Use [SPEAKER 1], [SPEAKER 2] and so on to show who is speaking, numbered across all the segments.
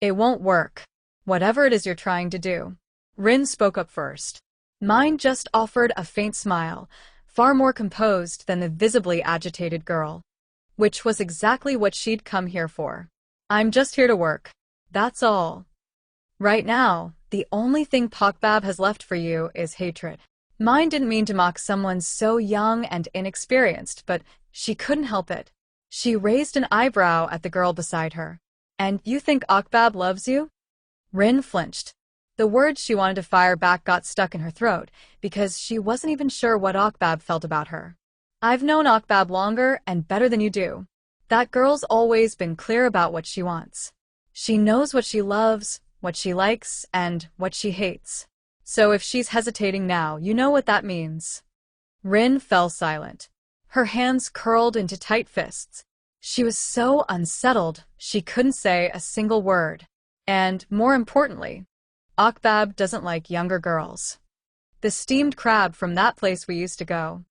[SPEAKER 1] It won't work. Whatever it is you're trying to do. Rin spoke up first. Mine just offered a faint smile, far more composed than the visibly agitated girl. Which was exactly what she'd come here for. I'm just here to work. That's all. Right now, the only thing Pakbab has left for you is hatred. Mine didn't mean to mock someone so young and inexperienced, but she couldn't help it. She raised an eyebrow at the girl beside her. And you think Akbab loves you? Rin flinched. The words she wanted to fire back got stuck in her throat, because she wasn't even sure what Akbab felt about her. I've known Akbab longer and better than you do. That girl's always been clear about what she wants. She knows what she loves, what she likes, and what she hates. So if she's hesitating now, you know what that means. Rin fell silent. Her hands curled into tight fists. She was so unsettled, she couldn't say a single word. And, more importantly, Akbab doesn't like younger girls. The steamed crab from that place we used to go.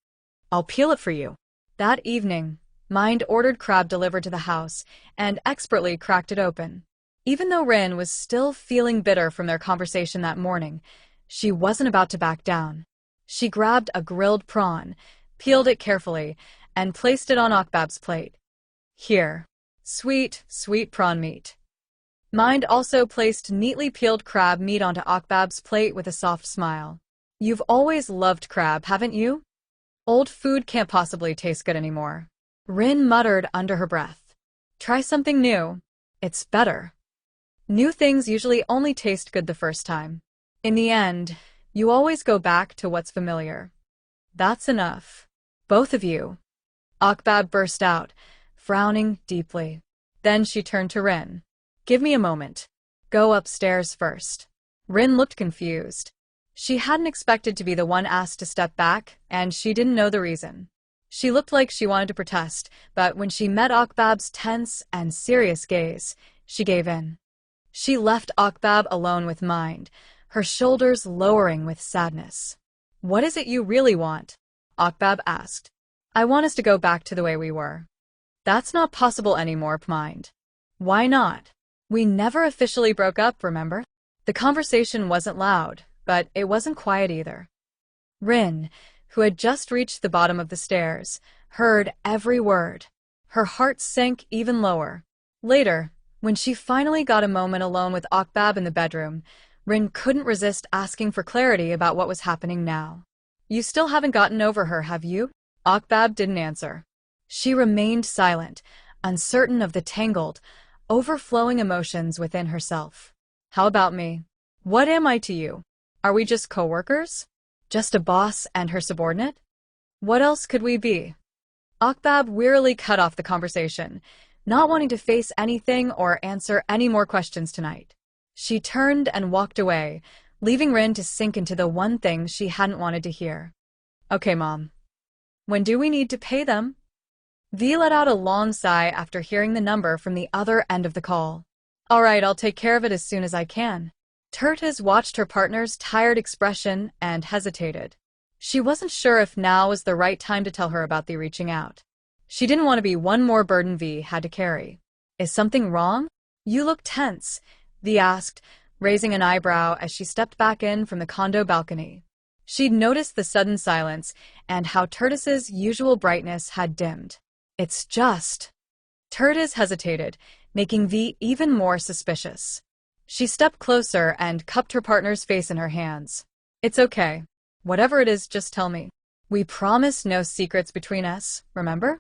[SPEAKER 1] I'll peel it for you. That evening, Mind ordered crab delivered to the house and expertly cracked it open. Even though Rin was still feeling bitter from their conversation that morning, she wasn't about to back down. She grabbed a grilled prawn, peeled it carefully, and placed it on Akbab's plate. Here. Sweet, sweet prawn meat. Mind also placed neatly peeled crab meat onto Akbab's plate with a soft smile. You've always loved crab, haven't you? Old food can't possibly taste good anymore. Rin muttered under her breath. Try something new. It's better. New things usually only taste good the first time. In the end, you always go back to what's familiar. That's enough. Both of you. Akbab burst out, frowning deeply. Then she turned to Rin. Give me a moment. Go upstairs first. Rin looked confused. She hadn't expected to be the one asked to step back, and she didn't know the reason. She looked like she wanted to protest, but when she met Akbab's tense and serious gaze, she gave in. She left Akbab alone with Mind, her shoulders lowering with sadness. What is it you really want? Akbab asked. I want us to go back to the way we were. That's not possible anymore, Mind. Why not? We never officially broke up, remember? The conversation wasn't loud, but it wasn't quiet either. Rin, who had just reached the bottom of the stairs, heard every word. Her heart sank even lower. Later, when she finally got a moment alone with Akbab in the bedroom, Rin couldn't resist asking for clarity about what was happening now. You still haven't gotten over her, have you? Akbab didn't answer. She remained silent, uncertain of the tangled, overflowing emotions within herself. How about me? What am I to you? Are we just co-workers? Just a boss and her subordinate? What else could we be? Akbab wearily cut off the conversation, not wanting to face anything or answer any more questions tonight. She turned and walked away, leaving Rin to sink into the one thing she hadn't wanted to hear. Okay, Mom. When do we need to pay them? V let out a long sigh after hearing the number from the other end of the call. All right, I'll take care of it as soon as I can. Tertiz watched her partner's tired expression and hesitated. She wasn't sure if now was the right time to tell her about the reaching out. She didn't want to be one more burden V had to carry. Is something wrong? You look tense, V asked, raising an eyebrow as she stepped back in from the condo balcony. She'd noticed the sudden silence and how Tertiz's usual brightness had dimmed. It's just... Tertiz hesitated, making V even more suspicious. She stepped closer and cupped her partner's face in her hands. It's okay. Whatever it is, just tell me. We promised no secrets between us, remember?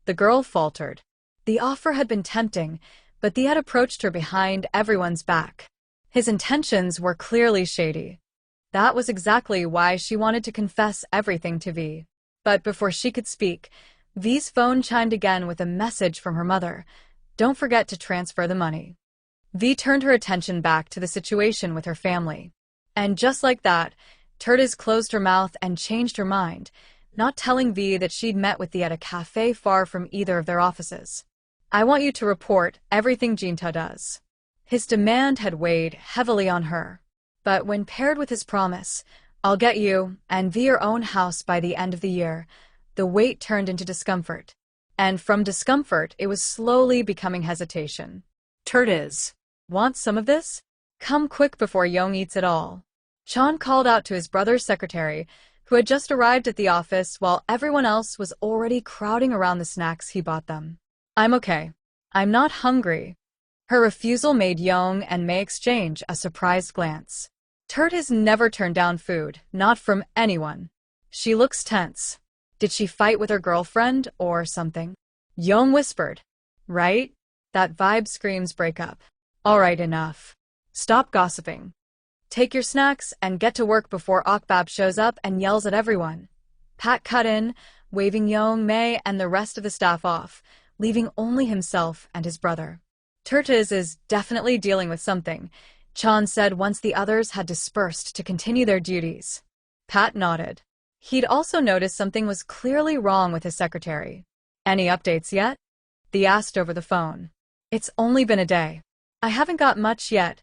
[SPEAKER 1] The girl faltered. The offer had been tempting, but he had approached her behind everyone's back. His intentions were clearly shady. That was exactly why she wanted to confess everything to V. But before she could speak, V's phone chimed again with a message from her mother. Don't forget to transfer the money. V turned her attention back to the situation with her family. And just like that, Tertiz closed her mouth and changed her mind, not telling V that she'd met with V at a cafe far from either of their offices. I want you to report everything Jinta does. His demand had weighed heavily on her. But when paired with his promise, I'll get you and V your own house by the end of the year, the weight turned into discomfort. And from discomfort, it was slowly becoming hesitation. Tertiz. Want some of this? Come quick before Young eats it all. Chan called out to his brother's secretary, who had just arrived at the office while everyone else was already crowding around the snacks he bought them. I'm okay. I'm not hungry. Her refusal made Young and Mei exchange a surprised glance. Turt has never turned down food, not from anyone. She looks tense. Did she fight with her girlfriend or something? Young whispered. Right? That vibe screams break up. All right, enough. Stop gossiping. Take your snacks and get to work before Akbab shows up and yells at everyone. Pat cut in, waving Young, Mei, and the rest of the staff off, leaving only himself and his brother. Turtis is definitely dealing with something, Chan said once the others had dispersed to continue their duties. Pat nodded. He'd also noticed something was clearly wrong with his secretary. Any updates yet? They asked over the phone. It's only been a day. I haven't got much yet,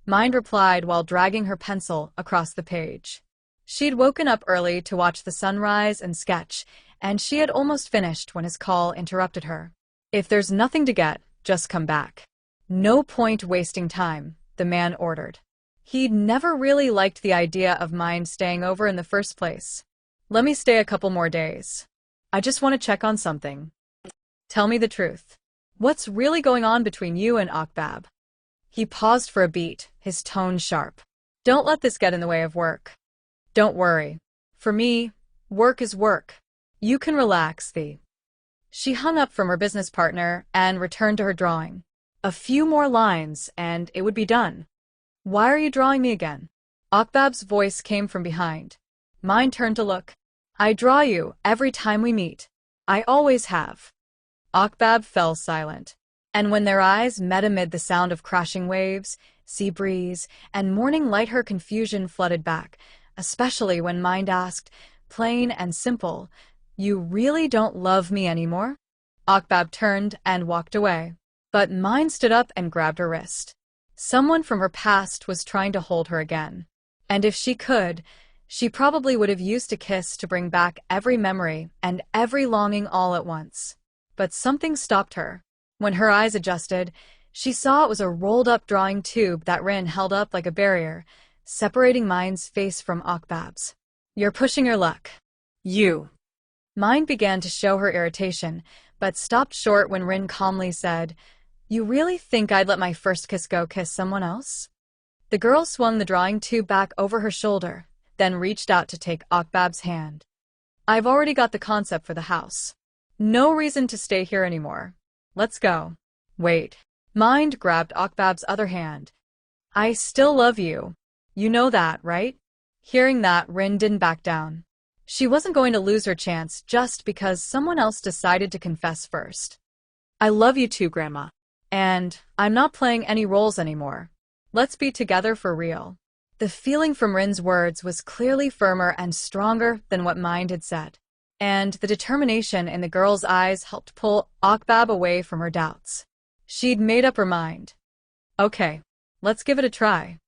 [SPEAKER 1] Mind replied while dragging her pencil across the page. She'd woken up early to watch the sunrise and sketch, and she had almost finished when his call interrupted her. If there's nothing to get, just come back. No point wasting time, the man ordered. He'd never really liked the idea of Mind staying over in the first place. Let me stay a couple more days. I just want to check on something. Tell me the truth. What's really going on between you and Akbab? He paused for a beat, his tone sharp. Don't let this get in the way of work. Don't worry. For me, work is work. You can relax, Thee. She hung up from her business partner and returned to her drawing. A few more lines, and it would be done. Why are you drawing me again? Akbab's voice came from behind. Mine turned to look. I draw you every time we meet. I always have. Akbab fell silent. And when their eyes met amid the sound of crashing waves, sea breeze, and morning light, her confusion flooded back, especially when Mind asked, plain and simple, You really don't love me anymore? Akbab turned and walked away. But Mind stood up and grabbed her wrist. Someone from her past was trying to hold her again. And if she could, she probably would have used a kiss to bring back every memory and every longing all at once. But something stopped her. When her eyes adjusted, she saw it was a rolled-up drawing tube that Rin held up like a barrier, separating Mind's face from Akbab's. You're pushing your luck. You. Mind began to show her irritation, but stopped short when Rin calmly said, You really think I'd let my first kiss go kiss someone else? The girl swung the drawing tube back over her shoulder, then reached out to take Akbab's hand. I've already got the concept for the house. No reason to stay here anymore. Let's go. Wait. Mind grabbed Akbab's other hand. I still love you. You know that, right? Hearing that, Rin didn't back down. She wasn't going to lose her chance just because someone else decided to confess first. I love you too, Grandma. And I'm not playing any roles anymore. Let's be together for real. The feeling from Rin's words was clearly firmer and stronger than what Mind had said. And the determination in the girl's eyes helped pull Akbab away from her doubts. She'd made up her mind. Okay, let's give it a try.